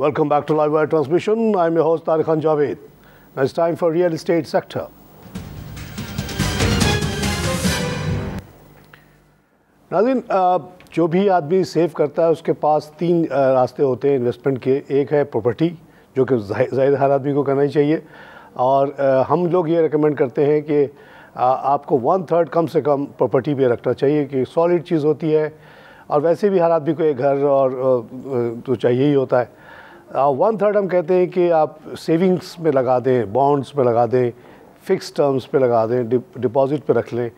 Welcome back to Live Wire Transmission. I'm your host Tariq Khan Javed. Now it's time for real estate sector. नाज़रीन, जो भी आदमी save करता है उसके पास तीन रास्ते होते हैं इन्वेस्टमेंट के। एक है प्रॉपर्टी, जो कि ज़ाहिर हर आदमी को करना ही चाहिए, और हम लोग ये रेकमेंड करते हैं कि आपको 1/3 कम से कम प्रॉपर्टी पे रखना चाहिए, कि सॉलिड चीज़ होती है, और वैसे भी हर आदमी को एक घर और तो चाहिए ही होता है। 1/3 हम कहते हैं कि आप सेविंग्स में लगा दें, बॉन्ड्स में लगा दें, फ़िक्स टर्म्स पे लगा दें, डिपॉजिट पे रख लें,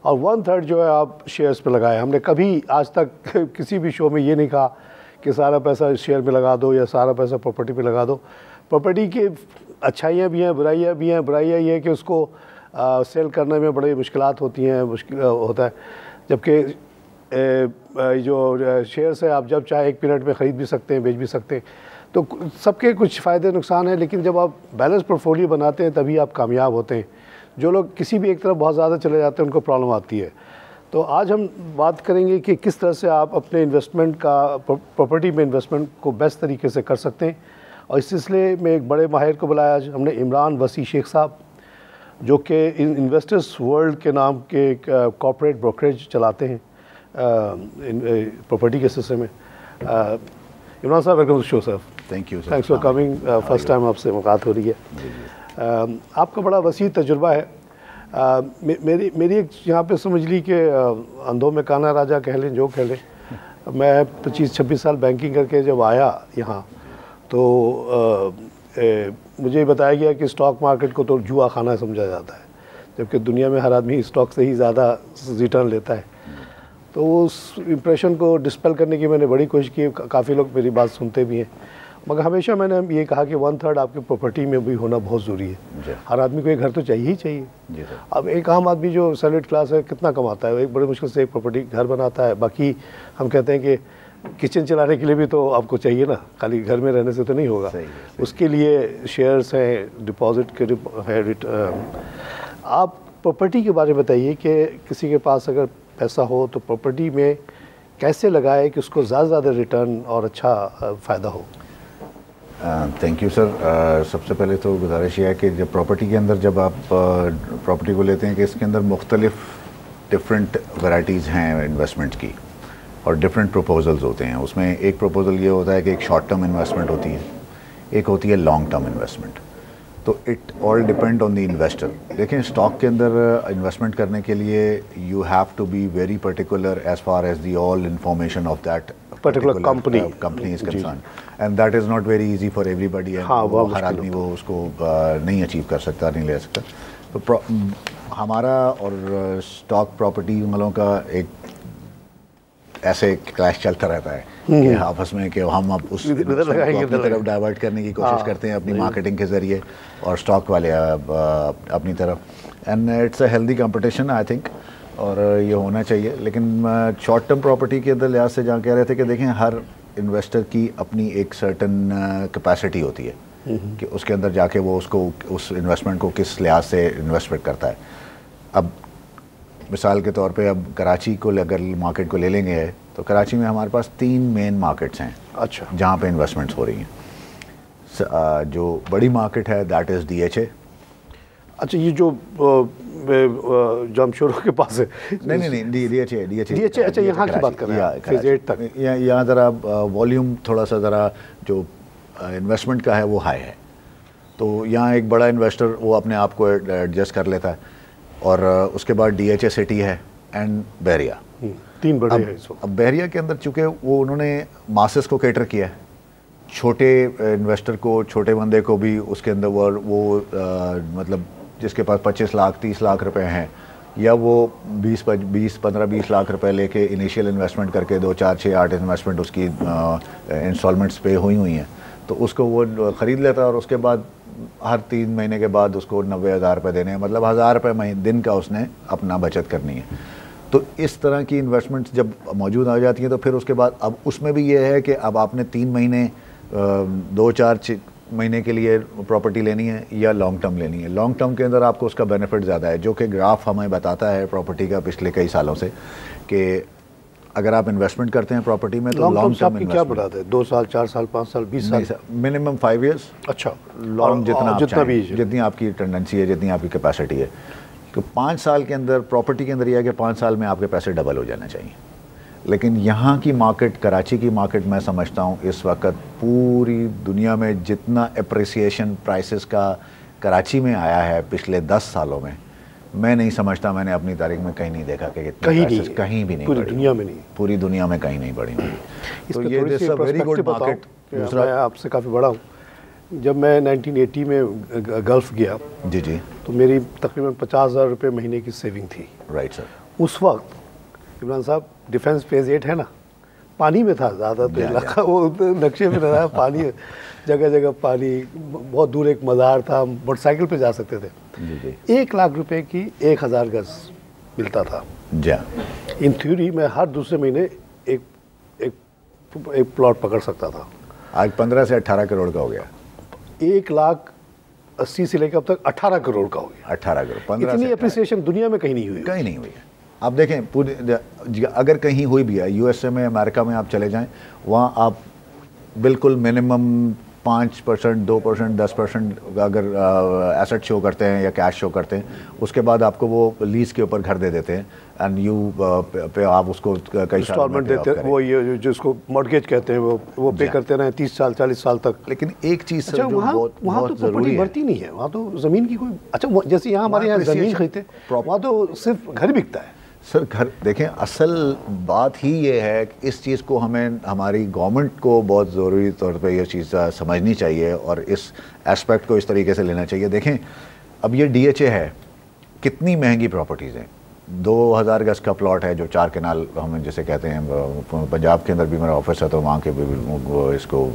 और 1/3 जो है आप शेयर्स पे लगाएं। हमने कभी आज तक किसी भी शो में ये नहीं कहा कि सारा पैसा शेयर में लगा दो या सारा पैसा प्रॉपर्टी पे लगा दो। प्रॉपर्टी की अच्छाइयाँ भी हैं, बुराइयाँ भी हैं। बुराइयाँ ये है कि उसको सेल करने में बड़ी मुश्किलात होती हैं, मुश्किल होता है, जबकि जो शेयर्स है आप जब चाहे एक पीरियड में ख़रीद भी सकते हैं, बेच भी सकते हैं। तो सबके कुछ फ़ायदे नुकसान हैं, लेकिन जब आप बैलेंस पोर्टफोलियो बनाते हैं तभी आप कामयाब होते हैं। जो लोग किसी भी एक तरफ बहुत ज़्यादा चले जाते हैं उनको प्रॉब्लम आती है। तो आज हम बात करेंगे कि किस तरह से आप अपने इन्वेस्टमेंट का, प्रॉपर्टी में इन्वेस्टमेंट को बेस्ट तरीके से कर सकते हैं। और इस सिलसिले में एक बड़े माहिर को बुलाया आज हमने, इमरान वसी शेख साहब, जो कि इन्वेस्टर्स वर्ल्ड के नाम के एक कॉर्पोरेट ब्रोकरेज चलाते हैं प्रॉपर्टी के सिलसिले में। इमरान साहब, welcome to show sir. Thank you, thanks for coming. First time आपसे मुलाकात हो रही है। आपका बड़ा वसी तजुर्बा है। मेरी एक यहाँ पे समझ ली कि अंधों में काना राजा कह लें, जो कह लें। मैं 25-26 साल बैंकिंग करके जब आया यहाँ, तो मुझे बताया गया कि स्टॉक मार्केट को तो जुआ खाना समझा जाता है, जबकि दुनिया में हर आदमी स्टॉक से ही ज़्यादा रिटर्न लेता है। तो उस इम्प्रेशन को डिस्पेल करने की मैंने बड़ी कोशिश की। काफ़ी लोग मेरी बात सुनते भी हैं, मगर हमेशा मैंने ये कहा कि 1/3 आपकी प्रॉपर्टी में भी होना बहुत ज़रूरी है। हर आदमी को एक घर तो चाहिए ही चाहिए। अब एक आम आदमी जो सैलरीड क्लास है कितना कमाता है, एक बड़े मुश्किल से एक प्रॉपर्टी घर बनाता है। बाकी हम कहते हैं कि किचन चलाने के लिए भी तो आपको चाहिए ना, खाली घर में रहने से तो नहीं होगा। उसके लिए शेयर्स हैं, डिपॉजिट के है। आप प्रॉपर्टी के बारे में बताइए कि किसी के पास अगर पैसा हो तो प्रॉपर्टी में कैसे लगाए कि उसको ज़्यादा से ज़्यादा रिटर्न और अच्छा फ़ायदा हो। Thank you sir. सबसे पहले तो गुजारिश ये है कि जब प्रॉपर्टी के अंदर जब आप प्रॉपर्टी को लेते हैं कि इसके अंदर मुख्तलिफ डिफरेंट वैराइटीज़ हैं इन्वेस्टमेंट की, और डिफरेंट प्रपोजल्स होते हैं। उसमें एक प्रपोजल ये होता है कि एक शॉर्ट टर्म इन्वेस्टमेंट होती है, एक होती है लॉन्ग टर्म इन्वेस्टमेंट। तो it all depend on the investor. देखें, स्टॉक के अंदर इन्वेस्टमेंट करने के लिए you have to be very particular as far as the all information of that particular company is concerned, and that is not very easy for everybody, and वो हर आदमी वो उसको नहीं अचीव कर सकता, नहीं ले सकता। तो हमारा और स्टॉक प्रॉपर्टी वालों का एक ऐसे क्लैश चलता रहता है कि आपस में कि हम अब उस तरफ डाइवर्ट करने की कोशिश करते हैं अपनी मार्केटिंग के ज़रिए, और स्टॉक वाले अपनी तरफ। And it's a healthy competition I think, और ये होना चाहिए। लेकिन शॉर्ट टर्म प्रॉपर्टी के अंदर लिहाज से जहाँ कह रहे थे कि देखें, हर इन्वेस्टर की अपनी एक सर्टन कैपेसिटी होती है कि उसके अंदर जाके वो उसको उस इन्वेस्टमेंट को किस लिहाज से इन्वेस्टमेंट करता है। अब मिसाल के तौर पे अब कराची को अगर मार्केट को ले लेंगे तो कराची में हमारे पास 3 मेन मार्केट्स हैं। अच्छा। जहाँ पे इन्वेस्टमेंट्स हो रही हैं। जो बड़ी मार्केट है दैट इज़ DHA। अच्छा, ये जो जमशोरों के पास है? नहीं, DHA। अच्छा, यहाँ की बात कर रहे हैं, फेज 8 तक। यहाँ ज़रा वॉल्यूम थोड़ा सा ज़रा जो इन्वेस्टमेंट का है वो हाई है, तो यहाँ एक बड़ा इन्वेस्टर वो अपने आप को एडजस्ट कर लेता है। और उसके बाद DHA सिटी है एंड बहरिया, 3 बड़े हैं इस वक्त। अब बहरिया के अंदर चूँकि वो उन्होंने मासेस को कैटर किया है, छोटे इन्वेस्टर को, छोटे बंदे को भी उसके अंदर वो मतलब जिसके पास 25 लाख 30 लाख रुपए हैं, या वो 15-20 लाख रुपए लेके इनिशियल इन्वेस्टमेंट करके 2 4 6 8 इन्वेस्टमेंट उसकी इंस्टॉलमेंट्स पे हुई हैं, तो उसको वो ख़रीद लेता है, और उसके बाद हर 3 महीने के बाद उसको 90,000 रुपये देने हैं, मतलब 1,000 रुपये दिन का उसने अपना बचत करनी है। तो इस तरह की इन्वेस्टमेंट्स जब मौजूद आ जाती हैं तो फिर उसके बाद अब उसमें भी ये है कि अब आपने 3 महीने 2-4 महीने के लिए प्रॉपर्टी लेनी है या लॉन्ग टर्म लेनी है। लॉन्ग टर्म के अंदर आपको उसका बेनिफिट ज़्यादा है, जो कि ग्राफ हमें बताता है प्रॉपर्टी का पिछले कई सालों से, कि अगर आप इन्वेस्टमेंट करते हैं प्रॉपर्टी में तो लॉन्ग लॉन्ग टर्म टर्म क्या बढ़ाते हैं? 2 साल, 4 साल, 5 साल, 20 साल? Minimum 5 years. अच्छा, लॉन्ग जितना भी जितनी आपकी टेंडेंसी है, जितनी आपकी कैपेसिटी है। तो 5 साल के अंदर प्रॉपर्टी के अंदर यह है कि 5 साल में आपके पैसे डबल हो जाना चाहिए। लेकिन यहाँ की मार्केट, कराची की मार्केट, मैं समझता हूँ इस वक्त पूरी दुनिया में जितना एप्रिसिएशन प्राइसेस का कराची में आया है पिछले 10 सालों में, मैं नहीं समझता, मैंने अपनी तारीख में कहीं नहीं देखा कि कहीं भी नहीं, पूरी दुनिया में नहीं, पूरी दुनिया में कहीं नहीं बढ़ी होगी। तो ये this a very good market. दूसरा, मैं आपसे काफ़ी बड़ा हूँ। जब मैं 1980 में गल्फ़ गया जी जी, तो मेरी तकरीबन 50,000 रुपये महीने की सेविंग थी। Right sir. उस वक्त इमरान साहब डिफेंस फेज़ 8 है ना, पानी में था ज़्यादा, तो इलाका वो नक्शे में रहा, पानी जगह जगह पानी, बहुत दूर एक मज़ार था, मोटरसाइकिल पे जा सकते थे। जी जी। 1 लाख रुपए की 1000 गज मिलता था। जी। इन थ्योरी मैं हर दूसरे महीने एक प्लॉट पकड़ सकता था। आज 15 से 18 करोड़ का हो गया। 1,80,000 से लेकर अब तक 18 करोड़ का हो गया। 18 करोड़, 15 इतनी एप्रिसिएशन दुनिया में कहीं नहीं हुई, कहीं नहीं हुई है। आप देखें पूरी, अगर कहीं हुई भी है, यूएसए में, अमेरिका में आप चले जाएं, वहाँ आप बिल्कुल मिनिमम 5%, 2%, 10% अगर एसेट शो करते हैं या कैश शो करते हैं, उसके बाद आपको वो लीज के ऊपर घर दे देते हैं एंड यू पे आप उसको कई इंस्टॉलमेंट देते हैं, वो ये जिसको मॉर्गेज कहते हैं, वो पे करते रहे 30 साल 40 साल तक। लेकिन एक चीज़ अच्छा, वहाँ तो प्रॉपर्टी बढ़ती नहीं है, वहाँ तो ज़मीन की कोई, अच्छा जैसे यहाँ हमारे यहाँ ज़मीन खरीदते, वहाँ तो सिर्फ घर बिकता है सर। घर देखें, असल बात ही ये है कि इस चीज़ को हमें, हमारी गवर्नमेंट को बहुत ज़रूरी तौर पे ये चीज़ समझनी चाहिए और इस एस्पेक्ट को इस तरीके से लेना चाहिए। देखें, अब ये DHA है, कितनी महंगी प्रॉपर्टीज़ हैं। 2000 गज का प्लॉट है जो 4 कनाल हम जैसे कहते हैं, पंजाब के अंदर भी मेरा ऑफिस है तो वहाँ के भी इसको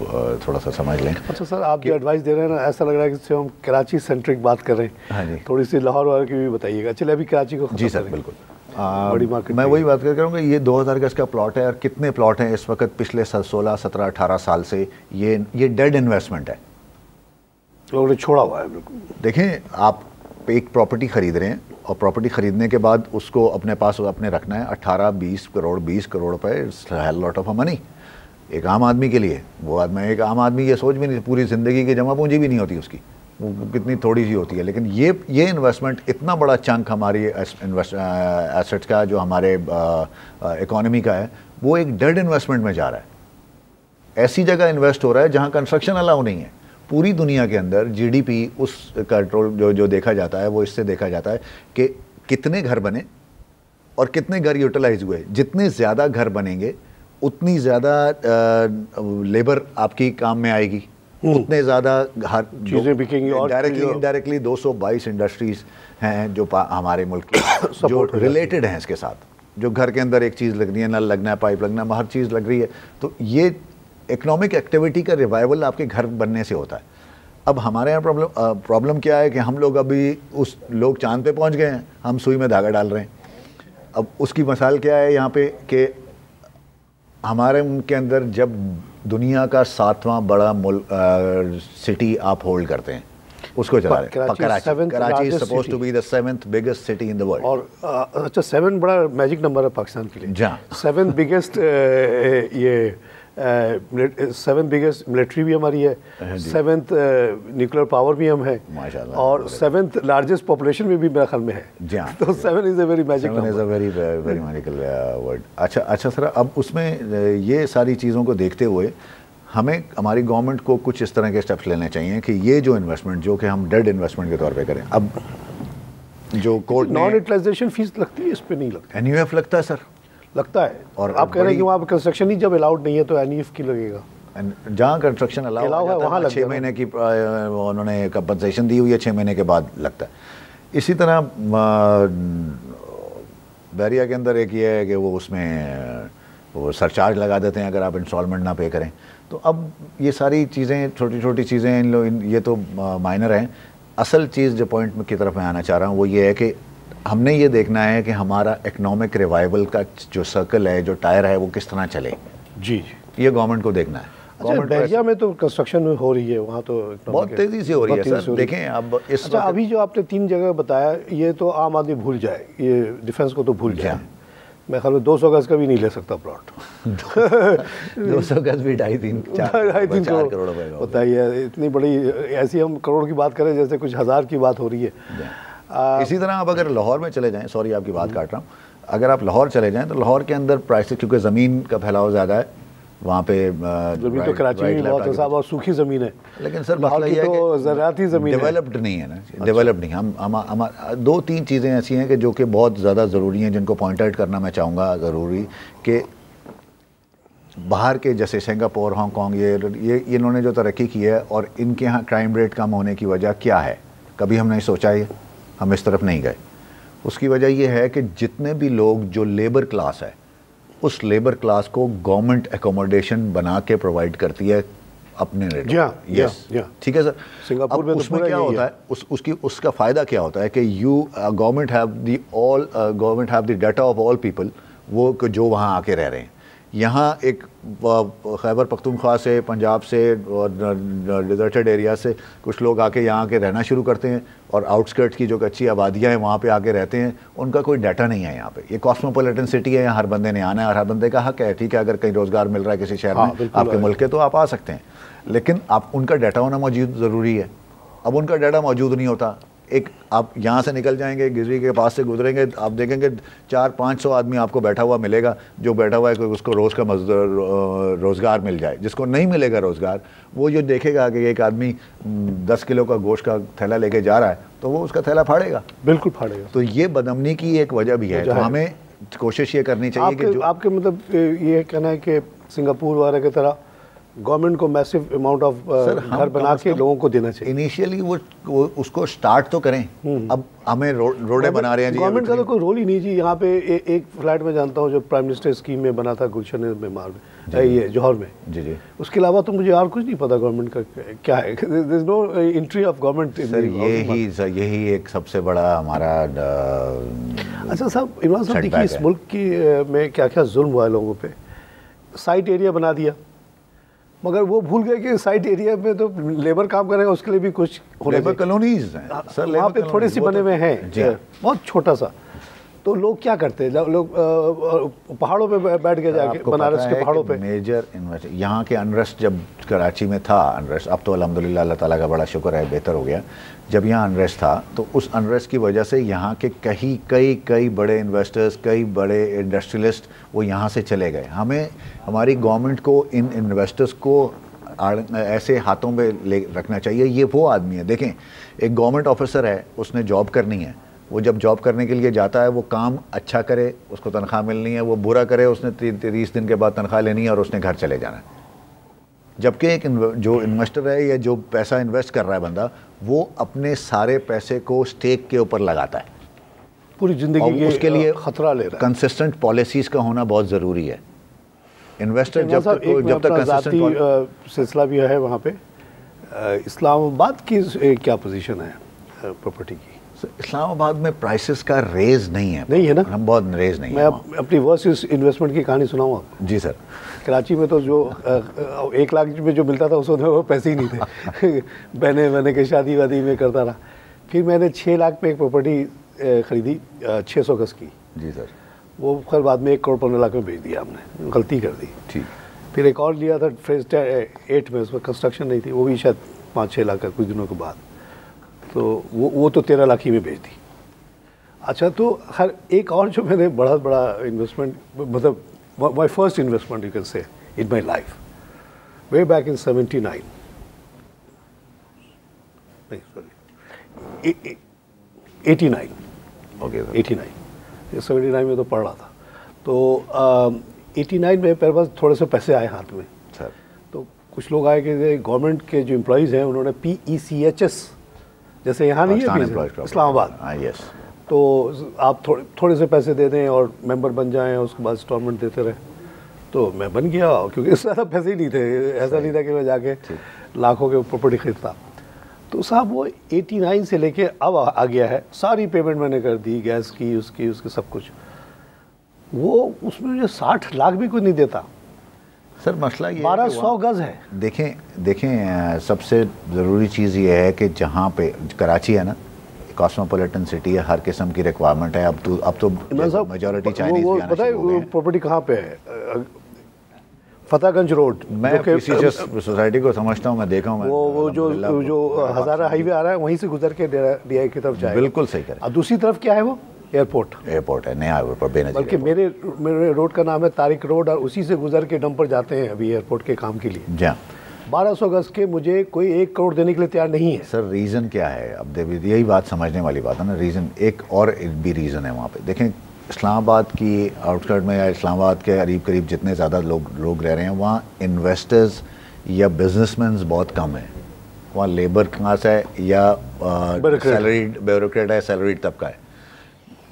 थोड़ा सा समझ लें। अच्छा सर, आप जो एडवाइस दे रहे हैं ना, ऐसा लग रहा है कि हम कराची सेंट्रिक बात कर रहे हैं। हाँ जी, थोड़ी सी लाहौर वाले की भी बताइएगा। चलिए अभी कराची को। जी सर, बिल्कुल। बड़ी मार्केट मैं वही बात कर रहा हूँ कि ये 2000 गज का प्लॉट है और कितने प्लॉट हैं इस वक्त पिछले 16, 17, 18 साल से ये डेड इन्वेस्टमेंट है, लोगों ने छोड़ा हुआ है। बिल्कुल देखें, आप एक प्रॉपर्टी खरीद रहे हैं और प्रॉपर्टी खरीदने के बाद उसको अपने पास अपने रखना है 18-20 करोड़ 20 करोड़ रुपए, it's a lot of money एक आम आदमी के लिए। वो आदमी, एक आम आदमी ये सोच भी नहीं, पूरी ज़िंदगी की जमा पूंजी भी नहीं होती उसकी, वो कितनी थोड़ी सी होती है। लेकिन ये इन्वेस्टमेंट इतना बड़ा चंक हमारी एसेट्स का जो हमारे इकोनॉमी का है, वो एक डेड इन्वेस्टमेंट में जा रहा है। ऐसी जगह इन्वेस्ट हो रहा है जहाँ कंस्ट्रक्शन अलाउ नहीं है। पूरी दुनिया के अंदर GDP उस कंट्रोल जो देखा जाता है वो इससे देखा जाता है कि कितने घर बने और कितने घर यूटिलाइज हुए। जितने ज़्यादा घर बनेंगे उतनी ज़्यादा लेबर आपकी काम में आएगी, उतने ज़्यादा हर चीज़ें बिकेंगी। और डायरेक्टली इनडायरेक्टली 222 इंडस्ट्रीज़ हैं जो हमारे मुल्क की जो रिलेटेड हैं इसके साथ। जो घर के अंदर एक चीज़ लग रही है, नल लगना है, पाइप लगना है, हर चीज़ लग रही है। तो ये इकोनॉमिक एक्टिविटी का रिवाइवल आपके घर बनने से होता है। अब हमारे यहाँ प्रॉब्लम क्या है कि हम लोग अभी लोग चांद पे पहुँच गए हैं, हम सुई में धागा डाल रहे हैं। अब उसकी मिसाल क्या है यहाँ पे कि हमारे उनके अंदर जब दुनिया का 7वां बड़ा सिटी आप होल्ड करते हैं, उसको चला रहे हैं। Karachi is supposed to be the 7th biggest city in the world. और अच्छा, 7 बड़ा मैजिक नंबर है पाकिस्तान के लिए। जहाँ 7 बिगेस्ट ये 7 बिगेस्ट मिलिट्री भी हमारी है, 7th न्यूक्लियर पावर भी हम है माशाल्लाह, और 7th लार्जेस्ट पॉपुलेशन में भी मेरा ख्याल में है। तो 7 is a very magic number, is a very magical word. अच्छा सर, अब उसमें ये सारी चीज़ों को देखते हुए हमें, हमारी गवर्नमेंट को कुछ इस तरह के स्टेप्स लेने चाहिए कि ये जो इन्वेस्टमेंट जो कि हम डेड इन्वेस्टमेंट के तौर पे करें। अब जो कोर्ट नॉन यूटिलाइजेशन फीस लगती है, इस पे नहीं लगता। NUF लगता है सर, लगता है। और आप कह रहे हैं कि वहाँ कंस्ट्रक्शन ही जब अलाउड नहीं है तो NUF की लगेगा। जहाँ कंस्ट्रक्शन अलाउ है वहाँ 6 महीने की उन्होंने कंपनसेशन दी हुई है, 6 महीने के बाद लगता है। इसी तरह बैरिया के अंदर एक ये है कि वो उसमें वो सरचार्ज लगा देते हैं अगर आप इंस्टॉलमेंट ना पे करें। तो अब ये सारी चीज़ें, छोटी छोटी चीज़ें, ये तो माइनर हैं। असल चीज़ जो पॉइंट की तरफ मैं आना चाह रहा हूँ वो ये है कि हमने ये देखना है कि हमारा इकोनॉमिक रिवाइवल का जो सर्कल है, जो टायर है, वो किस तरह चले। जी, ये गवर्नमेंट को देखना है। बहरिया में तो कंस्ट्रक्शन हो रही है, वहाँ तो बहुत तेज़ी से हो रही है सर। देखें अब इस अच्छा, अभी जो आपने 3 जगह बताया, ये तो आम आदमी भूल जाए, ये डिफेंस को तो भूल जाए। मैं ख्याल में 200 गज का भी नहीं ले सकता प्लॉट 200 गज भी 2.5-3 करोड़ रुपए का बताइए, इतनी बड़ी, ऐसी हम करोड़ की बात करें जैसे कुछ हज़ार की बात हो रही है। इसी तरह आप अगर लाहौर में चले जाएं, सॉरी आपकी बात काट रहा हूँ, अगर आप लाहौर चले जाएं तो लाहौर के अंदर प्राइसेस, क्योंकि ज़मीन का फैलाव ज़्यादा है वहाँ पे, ज़मीन तो कराची में बहुत है साहब, और सूखी ज़मीन है, लेकिन सर मसला ये है तो ज़राती ज़मीन डेवलप्ड नहीं है ना, डेवलप्ड नहीं। हम 2-3 चीज़ें ऐसी हैं कि जो कि बहुत ज़्यादा ज़रूरी हैं, जिनको पॉइंट आउट करना मैं चाहूँगा ज़रूरी, कि बाहर के जैसे सिंगापुर, हांगकॉन्ग, ये इन्होंने जो तरक्की की है और इनके यहाँ क्राइम रेट कम होने की वजह क्या है, कभी हमने सोचा ये, हम इस तरफ नहीं गए। उसकी वजह यह है कि जितने भी लोग जो लेबर क्लास है, उस लेबर क्लास को गवर्नमेंट एकोमोडेशन बना के प्रोवाइड करती है अपने रेट। यस, ठीक है सर। सिंगापुर में उसमें क्या होता है, उसका फ़ायदा क्या होता है कि government have the data of all people, वो जो वहाँ आके रह रहे हैं। यहाँ एक खैबर पख्तूनख्वा से, पंजाब से और डिजर्टेड एरिया से कुछ लोग आके यहाँ आके रहना शुरू करते हैं, और आउटस्कर्ट्स की जो कच्ची आबादियाँ हैं वहाँ पे आके रहते हैं, उनका कोई डाटा नहीं है यहाँ पे। ये कॉस्मोपॉलिटन सिटी है, यहाँ हर बंदे ने आना है और हर बंदे का हक है, ठीक है, अगर कहीं रोज़गार मिल रहा है किसी शहर में आपके मुल्क के, तो आप आ सकते हैं, लेकिन आप उनका डाटा होना मौजूद ज़रूरी है। अब उनका डाटा मौजूद नहीं होता। एक आप यहाँ से निकल जाएंगे, गिजरी के पास से गुजरेंगे, आप देखेंगे 400-500 आदमी आपको बैठा हुआ मिलेगा, जो बैठा हुआ है कोई उसको रोज़ का रोज़गार मिल जाए। जिसको नहीं मिलेगा रोज़गार, वो जो देखेगा कि एक आदमी 10 किलो का गोश्त का थैला लेके जा रहा है, तो वो उसका थैला फाड़ेगा, बिल्कुल फाड़ेगा। तो ये बदअमनी की एक वजह भी है। तो हमें कोशिश ये करनी चाहिए कि जो आपके मतलब ये कहना है कि सिंगापुर वगैरह की तरह गवर्नमेंट को मैसिव अमाउंट ऑफ घर बना के लोगों को देना चाहिए। इनिशियली वो उसको स्टार्ट तो करें। अब हमें रोडें बना रहे हैं जी, गवर्नमेंट का तो कोई रोल ही नहीं जी। यहाँ पे एक फ्लैट में जानता हूँ जो प्राइम मिनिस्टर स्कीम में बना था गुलशन मेमार में, ये जौहर में जी। उसके अलावा तो मुझे और कुछ नहीं पता गवर्नमेंट का क्या है। There is no entry of government. Sir यही एक सबसे बड़ा हमारा अच्छा साहब, इमरान साहब देखिए इस मुल्क की में क्या क्या जुल्म हुआ है लोगों पे। साइट एरिया बना दिया, मगर वो भूल गए कि साइट एरिया में तो लेबर काम करेगा, उसके लिए भी कुछ लेबर कॉलोनीज हैं सर, वहाँ पे थोड़े सी बने हुए हैं, बहुत छोटा सा। तो लोग क्या करते हैं, लोग पहाड़ों पे बैठ के जाके, बनारस के पहाड़ों पे मेजर इन्वेस्ट। यहाँ के अनरेस्ट जब कराची में था अनरेस्ट, अब तो अल्हम्दुलिल्लाह अल्लाह ताला का बड़ा शुक्र है बेहतर हो गया। जब यहाँ अनरेस्ट था तो उस अनरेस्ट की वजह से यहाँ के कई बड़े इन्वेस्टर्स, कई बड़े इंडस्ट्रियलिस्ट वो यहाँ से चले गए। हमें हमारी गवर्नमेंट को इन इन्वेस्टर्स को ऐसे हाथों में ले रखना चाहिए। ये वो आदमी है, देखें एक गवर्नमेंट ऑफिसर है, उसने जॉब करनी है, वो जब जॉब करने के लिए जाता है वो काम अच्छा करे, उसको तनख्वाह मिलनी है, वो बुरा करे, उसने 30 दिन के बाद तनख्वाह लेनी है और उसने घर चले जाना है। जबकि एक जो इन्वेस्टर है या जो पैसा इन्वेस्ट कर रहा है बंदा, वो अपने सारे पैसे को स्टेक के ऊपर लगाता है, पूरी ज़िंदगी उसके लिए खतरा ले रहा है। कंसिस्टेंट पॉलिसीज़ का होना बहुत ज़रूरी है। इन्वेस्टर जब तक कंसिस्टेंट सिलसिला भी है वहाँ पे। इस्लामाबाद की क्या पोजीशन है प्रॉपर्टी की? इस्लामाबाद में प्राइसेस का रेज नहीं है ना, हम बहुत रेज नहीं मैं है। अपनी वर्सेस इन्वेस्टमेंट की कहानी सुनाऊँ आपको। जी सर। कराची में तो जो 1 लाख में जो मिलता था उसमें वो पैसे ही नहीं थे। बहने के शादी वादी में करता रहा। फिर मैंने 6 लाख पे एक प्रॉपर्टी ख़रीदी 600 गज की। जी सर। वो खैर बाद में 1 करोड़ 15 लाख में बेच दिया हमने, गलती कर दी। ठीक। फिर एक और लिया था फेज 8 में, उसमें कंस्ट्रक्शन नहीं थी, वो भी शायद 5-6 लाख का कुछ दिनों के बाद, तो वो तो 13 लाख ही में बेच दी। अच्छा, तो हर एक और जो मैंने बड़ा इन्वेस्टमेंट, मतलब my first investment you can say in my life, way back in 79, नहीं सॉरी 89, ओके 89, 79 में तो पढ़ रहा था। तो 89 में मेरे पास थोड़े से पैसे आए हाथ में सर। तो कुछ लोग आए कि गवर्नमेंट के जो एम्प्लॉयज़ हैं उन्होंने PECHS, जैसे यहाँ नहीं है इस्लामाबाद, यस, तो आप थोड़े से पैसे दे दें और मेंबर बन जाएं, उसके बाद इंस्टॉलमेंट देते रहे। तो मैं बन गया, क्योंकि इससे ज़्यादा पैसे ही नहीं थे, ऐसा नहीं था कि मैं जाके लाखों के प्रॉपर्टी खरीदता। तो साहब वो 89 से लेके अब आ गया है, सारी पेमेंट मैंने कर दी, गैस की, उसकी सब कुछ। वो उसमें मुझे 60 लाख भी कोई नहीं देता सर। मसला ये 1200 गज है। देखें सबसे ज़रूरी चीज़ ये है कि जहाँ पे कराची है ना, कॉस्मोपॉलिटन सिटी है, हर किस्म की रिक्वायरमेंट है। अब तो मेजॉरिटी चाइनीज भी आना शुरू हो गए हैं। प्रॉपर्टी कहाँ पे है? फतेहगंज रोड। मैं पीसीएस सोसाइटी को समझता हूँ, मैं देखा हूँ। वो जो हज़ारा हाईवे आ रहा है वहीं से गुजर के डीआई की तरफ जाए। बिल्कुल सही करें। और दूसरी तरफ क्या है? वो एयरपोर्ट है, नया एयरपोर्ट बेनजीर। बल्कि मेरे रोड का नाम है तारिक रोड, और उसी से गुजर के डंपर जाते हैं अभी एयरपोर्ट के काम के लिए। जी हाँ। 1200 गज के मुझे कोई 1 करोड़ देने के लिए तैयार नहीं है। सर रीज़न क्या है? अब यही बात समझने वाली बात है ना। रीज़न एक भी रीज़न है वहाँ पे। देखें, इस्लामाबाद की आउटस्कर्ट में या इस्लामाबाद के करीब जितने ज़्यादा लोग रह रहे हैं, वहाँ इन्वेस्टर्स या बिजनेसमैन बहुत कम है। वहाँ लेबर क्लास है या सैलरीड ब्यूरोक्रेट है, सैलरीड तबका है।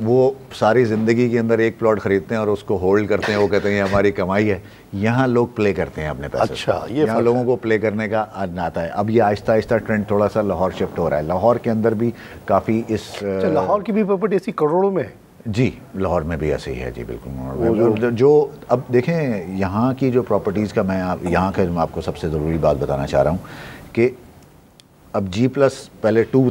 वो सारी ज़िंदगी के अंदर एक प्लॉट खरीदते हैं और उसको होल्ड करते हैं। वो कहते हैं ये हमारी कमाई है। यहाँ लोग प्ले करते हैं अपने पैसे। अच्छा, ये यहाँ लोगों को प्ले करने का आता है। अब ये आहिस्ता आहिस्ता ट्रेंड थोड़ा सा लाहौर शिफ्ट हो रहा है। लाहौर के अंदर भी काफ़ी लाहौर की भी प्रॉपर्टी ऐसी करोड़ों में है जी। लाहौर में भी ऐसे ही है जी, बिल्कुल। जो अब देखें, यहाँ की जो प्रॉपर्टीज़ का मैं आपको सबसे ज़रूरी बात बताना चाह रहा हूँ कि अब G+ पहले 2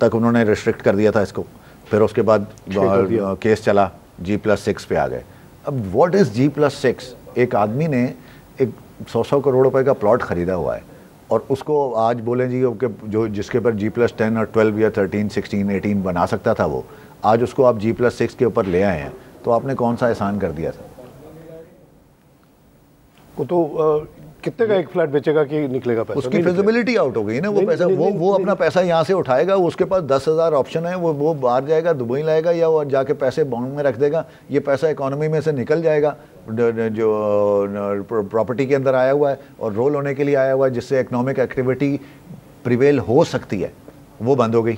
तक उन्होंने रिस्ट्रिक्ट कर दिया था इसको, फिर उसके बाद केस चला, G+6 पे आ गए। अब व्हाट इज़ G+6? एक आदमी ने एक 100 करोड़ रुपए का प्लॉट ख़रीदा हुआ है और उसको आज बोलें जी जो जिसके पर G+10 और 12 या 13, 16, 18 बना सकता था, वो आज उसको आप G+6 के ऊपर ले आए हैं, तो आपने कौन सा एहसान कर दिया था? वो तो कितने का एक फ्लैट बेचेगा कि निकलेगा पैसा? उसकी फिजिबिलिटी आउट हो गई ना। वो पैसा वो अपना पैसा यहाँ से उठाएगा, उसके पास 10,000 ऑप्शन है। वो बाहर जाएगा, दुबई लाएगा, या वो जाके पैसे बॉन्ड में रख देगा। ये पैसा इकोनॉमी में से निकल जाएगा जो प्रॉपर्टी के अंदर आया हुआ है और रोल होने के लिए आया हुआ है, जिससे इकोनॉमिक एक्टिविटी प्रिवेल हो सकती है, वो बंद हो गई।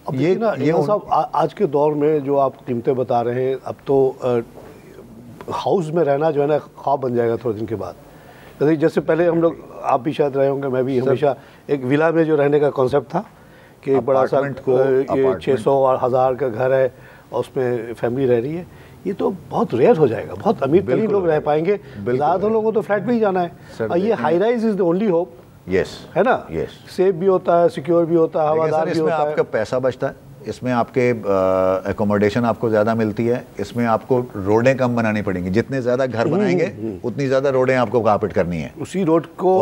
अब ये साहब आज के दौर में जो आप कीमतें बता रहे हैं, अब तो हाउस में रहना जो है ना ख्वाब बन जाएगा थोड़े दिन के बाद। जैसे पहले हम लोग, आप भी शायद रहे होंगे, मैं भी हमेशा एक विला में जो रहने का कॉन्सेप्ट था कि बड़ा सा 600 और 1000 का घर है और उसमें फैमिली रह रही है। ये तो बहुत रेयर हो जाएगा। बहुत अमीर तरीन लोग रह पाएंगे, ज़्यादातर लोगों को तो फ्लैट में ही जाना है। और ये high rise is the only hope. Yes, है ना। सेफ भी होता है, सिक्योर भी होता है, हवादार भी होता है। आपका पैसा बचता है, इसमें आपके एकोमोडेशन आपको ज़्यादा मिलती है, इसमें आपको रोडें कम बनानी पड़ेंगी। जितने ज़्यादा घर बनाएंगे उतनी ज़्यादा रोडें आपको कारपेट करनी है। उसी रोड को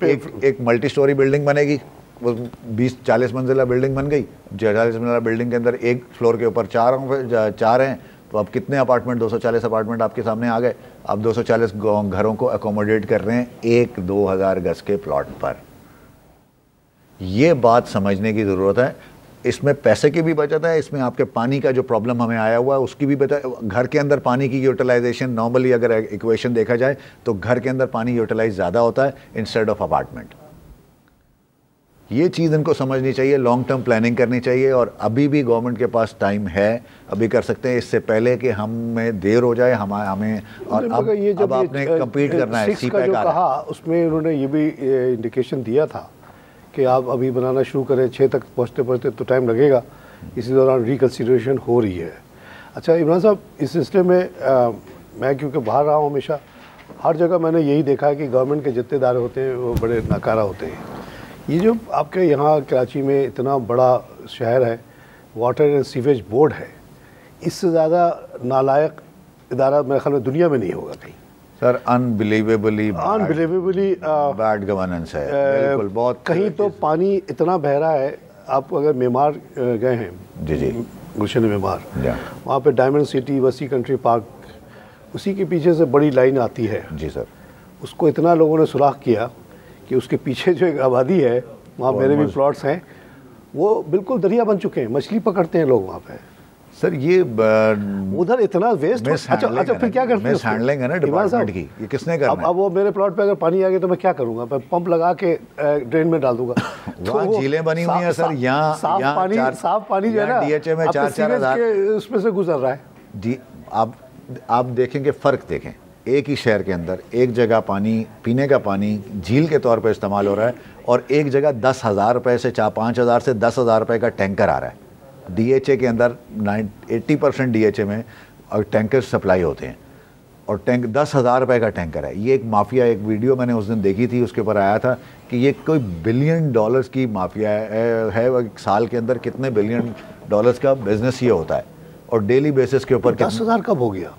एक मल्टी स्टोरी बिल्डिंग बनेगी, वो 20-40 मंजिला बिल्डिंग बन गई। 40 मंजिला बिल्डिंग के अंदर एक फ्लोर के ऊपर 4 हैं, तो अब कितने अपार्टमेंट, 240 अपार्टमेंट आपके सामने आ गए। अब 240 घरों को अकोमोडेट कर रहे हैं 1-2 हज़ार गज के प्लॉट पर। ये बात समझने की ज़रूरत है। इसमें पैसे की भी बचत है, इसमें आपके पानी का जो प्रॉब्लम हमें आया हुआ है उसकी भी बचत। घर के अंदर पानी की यूटिलाइजेशन नॉर्मली अगर इक्वेशन देखा जाए तो घर के अंदर पानी यूटिलाइज ज़्यादा होता है इंस्टेड ऑफ अपार्टमेंट। ये चीज़ इनको समझनी चाहिए, लॉन्ग टर्म प्लानिंग करनी चाहिए। और अभी भी गवर्नमेंट के पास टाइम है, अभी कर सकते हैं, इससे पहले कि हमें देर हो जाए हमें। और अब आपने कम्पीट करना है। का जो कहा उसमें उन्होंने ये भी इंडिकेशन दिया था कि आप अभी बनाना शुरू करें, 6 तक पहुँचते तो टाइम लगेगा। इसी दौरान रिकन्सिडरेशन हो रही है। अच्छा इमरान साहब, इस सिलसिले में मैं क्योंकि बाहर रहा हूँ हमेशा, हर जगह मैंने यही देखा है कि गवर्नमेंट के जितने इदारे होते हैं वो बड़े नाकारा होते हैं। ये जो आपके यहाँ कराची में इतना बड़ा शहर है, वाटर एंड सीवेज बोर्ड है, इससे ज़्यादा नालायक इदारा मेरे ख्याल में दुनिया में नहीं होगा कहीं। सर अनबिलीवेबली बैड गवर्नेंस है, बिल्कुल। बहुत कहीं तो पानी इतना बह रहा है। आप अगर मेमार गए हैं, जी गुलशन मेमार, वहाँ पे डायमंड सिटी, वसी कंट्री पार्क, उसी के पीछे से बड़ी लाइन आती है। जी सर। उसको इतना लोगों ने सुराख किया कि उसके पीछे जो एक आबादी है, वहाँ मेरे भी प्लॉट्स हैं, वो बिल्कुल दरिया बन चुके हैं। मछली पकड़ते हैं लोग वहाँ पे। सर ये उधर इतना वेस्ट। अच्छा फिर क्या करते हैं? हैंडलिंग है ना डिपार्टमेंट की, ये किसने करना है? अब वो मेरे प्लॉट पे अगर पानी आ गया तो मैं क्या करूंगा? मैं पंप लगा के ड्रेन में डाल दूंगा। वहाँ झीलें बनी हुई हैं सर। यहाँ साफ पानी जो है ना DHA में 4-4 हज़ार उसमें से गुजर रहा है जी। आप देखेंगे, फ़र्क देखें। एक ही शहर के अंदर एक जगह पानी, पीने का पानी झील के तौर पर इस्तेमाल हो रहा है, और एक जगह 10,000 रुपये से 5,000 से 10,000 रुपये का टैंकर आ रहा है। DHA के अंदर 80% DHA में और टैंकर सप्लाई होते हैं, और टैंक 10,000 रुपये का टैंकर है। ये एक माफिया, एक वीडियो मैंने उस दिन देखी थी, उसके ऊपर आया था कि ये कोई बिलियन डॉलर्स की माफिया है। एक साल के अंदर कितने बिलियन डॉलर्स का बिजनेस ये होता है, और डेली बेसिस के ऊपर 10,000 कब हो गया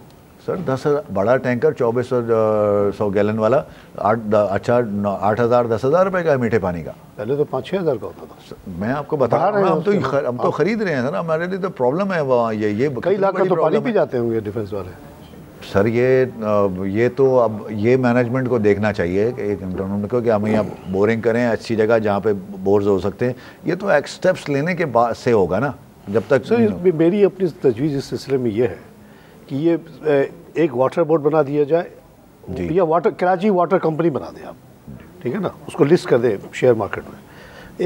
सर? 10,000 बड़ा टैंकर 2400 गैलन वाला 8,000 10,000 रुपए का मीठे पानी का। पहले तो 5-6 हज़ार का होता था। मैं आपको बता रहा हूँ, हम तो खरीद रहे हैं सर, हमारे लिए तो प्रॉब्लम है वहाँ। ये कई लाख का तो पानी पी जाते होंगे डिफेंस वाले सर। ये तो अब ये मैनेजमेंट को देखना चाहिए कि एक इंटरनल को, कि हम यहाँ बोरिंग करें अच्छी जगह जहाँ पे बोर्स हो सकते हैं। ये तो एक स्टेप्स लेने के बाद से होगा ना, जब तक। सर मेरी अपनी तजवीज़ इस सिलसिले में ये है कि ये एक वाटर बोर्ड बना दिया जाए, या कराची वाटर कंपनी बना दें आप, ठीक है ना, उसको लिस्ट कर दें शेयर मार्केट में।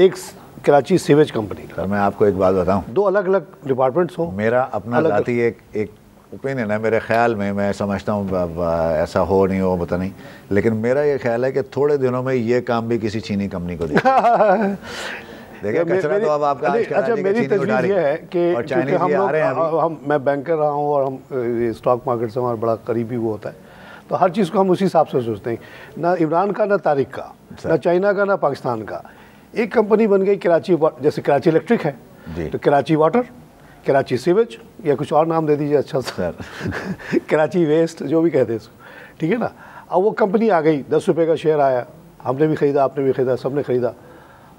एक कराची सीवेज कंपनी। सर मैं आपको एक बात बताऊं, 2 अलग अलग डिपार्टमेंट्स हों। मेरा अपना जाती एक ओपिनियन है, मेरे ख्याल में, मैं समझता हूँ ऐसा हो नहीं हो पता नहीं, लेकिन मेरा ये ख्याल है कि थोड़े दिनों में ये काम भी किसी चीनी कंपनी को देखिए कचरा तो अब आपका। अच्छा मेरी तजवीज़ ये है कि क्योंकि मैं बैंकर रहा हूँ और हम स्टॉक मार्केट से हमारा बड़ा करीबी वो होता है, तो हर चीज़ को हम उसी हिसाब से सोचते हैं, ना इमरान का, ना तारिक का, ना चाइना का, ना पाकिस्तान का। एक कंपनी बन गई कराची, जैसे कराची इलेक्ट्रिक है तो कराची वाटर, कराची सीवेज, या कुछ और नाम दे दीजिए अच्छा सर कराची वेस्ट, जो भी कहते हैं इसको, ठीक है ना। अब वो कंपनी आ गई, 10 रुपये का शेयर आया, हमने भी ख़रीदा, आपने भी ख़रीदा, सबने ख़रीदा,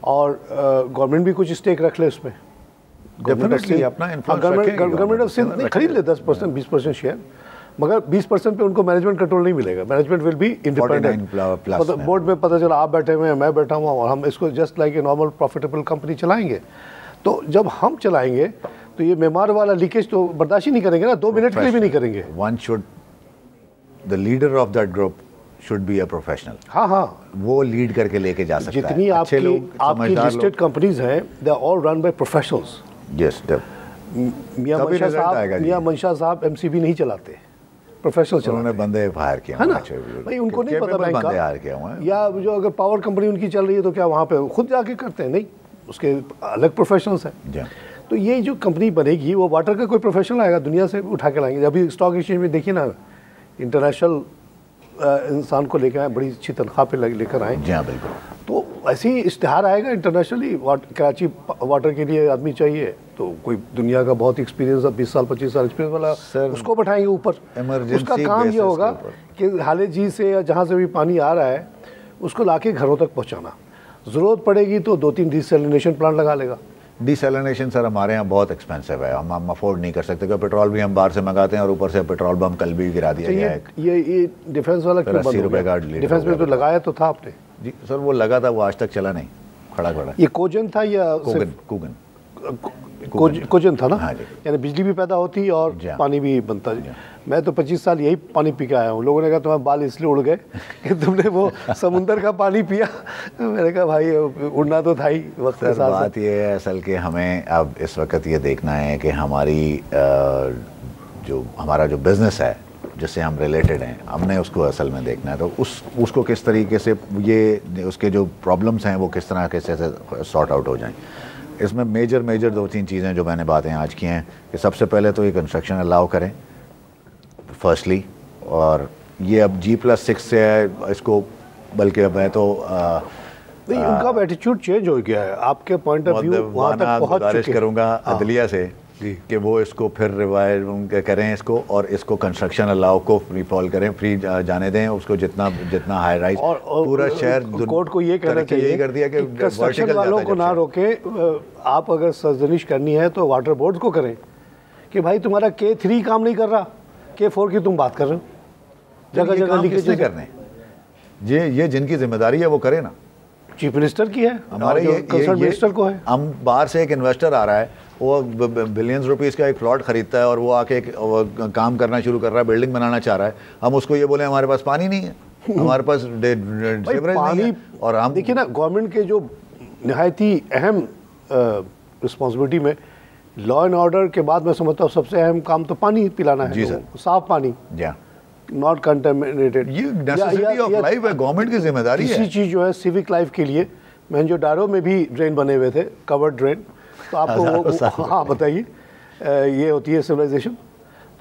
और गवर्नमेंट भी कुछ स्टेक रख ले उसमें। गवर्नमेंट ऑफ सिंध नहीं खरीद ले 10% 20% शेयर, मगर 20% पे उनको मैनेजमेंट कंट्रोल नहीं मिलेगा। Management will be independent. Board में पता चला आप बैठे हुए हैं, मैं बैठा हुआ, और हम इसको just like a normal profitable company चलाएंगे। तो जब हम चलाएंगे तो ये मेमार वाला लीकेज तो बर्दाश्त ही नहीं करेंगे ना, 2 मिनट के लिए भी नहीं करेंगे। The leader of that group should be a professional. हाँ, वो लीड करके लेके जा सकता है। जितनी आपकी लिस्टेड कंपनीज हैं, they are all run by professionals. Yes, Mian Mansha साहब एमसीबी नहीं चलाते, प्रोफेशनल चलाते। उन्होंने बंदे हायर किए है ना भाई, उनको नहीं पता बैंक का हायर किया हुआ है। या जो अगर पावर कंपनी उनकी चल रही है तो क्या वहाँ पे खुद जाके करते हैं? नहीं, उसके अलग प्रोफेशनल्स हैं। तो ये जो कंपनी बनेगी वो वाटर का कोई प्रोफेशनल आएगा, दुनिया से उठा के लाएंगे। अभी स्टॉक एक्सचेंज में देखिए ना, इंटरनेशनल इंसान को लेकर आए, बड़ी अच्छी तनख्वाह पे लेकर आए। जी हाँ बिल्कुल। तो ऐसे ही इश्तिहार आएगा इंटरनेशनली, कराची वाटर के लिए आदमी चाहिए, तो कोई दुनिया का बहुत एक्सपीरियंस, 20 साल 25 साल एक्सपीरियंस वाला उसको बैठाएंगे ऊपर। उसका काम ये होगा कि हाले जी से या जहाँ से भी पानी आ रहा है उसको लाके घरों तक पहुँचाना। ज़रूरत पड़ेगी तो 2-3 डिसैलिनेशन प्लांट लगा लेगा। डिसैलिनेशन सर हमारे यहाँ बहुत एक्सपेंसिव है, हम अफोर्ड नहीं कर सकते, क्योंकि पेट्रोल भी हम बाहर से मंगाते हैं और ऊपर से पेट्रोल बम कल भी गिरा दिया गया है। ये डिफेंस वाला क्यों बंद हो गया? डिफेंस में तो लगाया तो था आपने। जी सर, वो लगा था, वो आज तक चला नहीं, खड़ा। ये कोजन था या कोजन था ना? हाँ, यानी बिजली भी पैदा होती और पानी भी बनता। मैं तो 25 साल यही पानी पी के आया हूँ। लोगों ने कहा तुम्हारे बाल इसलिए उड़ गए कि तुमने वो समुंदर का पानी पिया। मैंने कहा भाई उड़ना तो था ही वक्त के साथ। बात ये है असल के, हमें अब इस वक्त ये देखना है कि हमारा जो बिज़नेस है जिससे हम रिलेटेड हैं, हमने उसको असल में देखना है। तो उसको किस तरीके से उसके जो प्रॉब्लम्स हैं वो किस तरह के से सॉर्ट आउट हो जाएं। इसमें मेजर 2-3 चीज़ें जो मैंने बातें आज की हैं कि सबसे पहले तो ये कंस्ट्रक्शन अलाउ करें फर्स्टली, और ये अब G+6 से है इसको, बल्कि अब है तो नहीं, उनका एटीट्यूड चेंज हो गया है। आपके पॉइंट ऑफ व्यू वहाँ तक पहुँच चुके हैं। करूँगा अदलिया से कि वो इसको फिर रिवाइज करें इसको, और इसको कंस्ट्रक्शन अलाउ को फ्री फॉल करें, फ्री जाने दें उसको, जितना हाई राइज पूरा शहर। कोर्ट को ये कहना चाहिए कर दिया कि कंस्ट्रक्शन वालों को ना रोके। आप अगर सर्जनिश करनी है तो वाटर बोर्ड को करें कि भाई तुम्हारा K3 काम नहीं कर रहा, K4 की तुम बात कर रहे हो, जगह जगह लीकेज करने। ये जिनकी जिम्मेदारी है वो करे ना। चीफ मिनिस्टर की है, हमारे कंसर्न मिनिस्टर को है। हम बाहर से एक इन्वेस्टर आ रहा है, वो बिलियंस रुपीस का एक प्लॉट खरीदता है और वो आके काम करना शुरू कर रहा है, बिल्डिंग बनाना चाह रहा है। हम उसको ये बोले हमारे पास पानी नहीं है, हमारे पास सीवरेज नहीं है। और हम देखिए ना, गवर्नमेंट के जो निहायत ही अहम रिस्पॉन्सिबिलिटी में लॉ एंड ऑर्डर के बाद मैं समझता हूँ सबसे अहम काम तो पानी पिलाना है। जी सर, साफ पानी, नॉट कंटेमिनेटेड। ये नेसेसिटी ऑफ लाइफ है, गवर्नमेंट की जिम्मेदारी है। इसी चीज़ जो है सिविक लाइफ के लिए, मोहनजोदाड़ो में भी ड्रेन बने हुए थे, कवर्ड ड्रेन। तो आपको हाँ बताइए, ये होती है सिविलाइजेशन।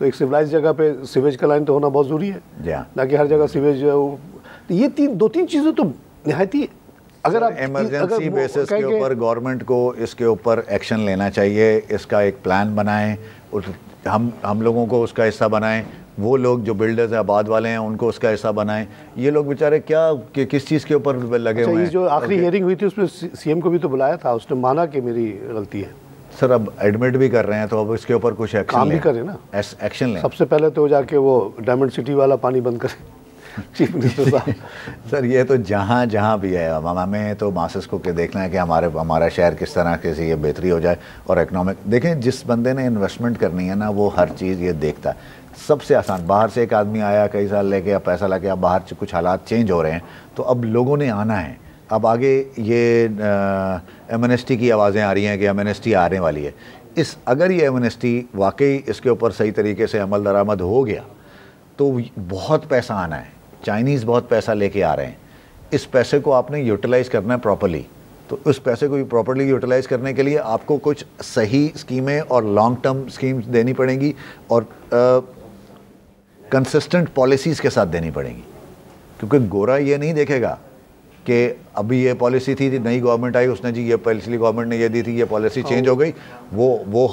तो एक सिविलाइज जगह पे सीवेज का लाइन तो होना बहुत ज़रूरी है, ना कि हर जगह सीवेज जो है। तो ये 2-3 चीज़ें तो निहायत ही अगर आप इमरजेंसी बेसिस के ऊपर गवर्नमेंट को इसके ऊपर एक्शन लेना चाहिए, इसका एक प्लान बनाएं, हम लोगों को उसका हिस्सा बनाएं, वो लोग जो बिल्डर्स हैं, आबाद वाले हैं, उनको उसका हिस्सा बनाएं। ये लोग बेचारे क्या किस चीज़ के ऊपर लगे हुए हैं। जो आखिरी हियरिंग हुई थी उसमें सीएम को भी तो बुलाया था, उसने माना कि मेरी गलती है। सर अब एडमिट भी कर रहे हैं, तो अब इसके ऊपर कुछ एक्शन काम भी करें ना, एक्शन लें। सबसे पहले तो जाके वो डायमंड सिटी वाला पानी बंद करें चीफ मिनिस्टर साहब। सर ये तो जहाँ जहाँ भी है, हमें तो मासेस को के देखना है कि हमारा शहर किस तरह के से ये बेहतरी हो जाए। और इकनॉमिक देखें, जिस बंदे ने इन्वेस्टमेंट करनी है ना, वो हर चीज़ ये देखता है। सबसे आसान, बाहर से एक आदमी आया कई साल लेके, अब पैसा लेके, अब बाहर से कुछ हालात चेंज हो रहे हैं, तो अब लोगों ने आना है। अब आगे ये एमनेस्टी की आवाज़ें आ रही हैं कि एमनेस्टी आने वाली है। अगर ये एमनेस्टी वाकई इसके ऊपर सही तरीके से अमल दरामद हो गया तो बहुत पैसा आना है। चाइनीज़ बहुत पैसा लेके आ रहे हैं, इस पैसे को आपने यूटिलाइज़ करना है प्रॉपर्ली। तो उस पैसे को प्रॉपर्ली यूटिलाइज़ करने के लिए आपको कुछ सही स्कीमें और लॉन्ग टर्म स्कीम्स देनी पड़ेंगी और कंसिस्टेंट पॉलिसीज़ के साथ देनी पड़ेंगी। क्योंकि गोरा ये नहीं देखेगा कि अभी ये पॉलिसी थी, नई गवर्नमेंट आई, उसने जी ये पिछली गवर्नमेंट ने ये दी थी, ये पॉलिसी चेंज हो गई, वो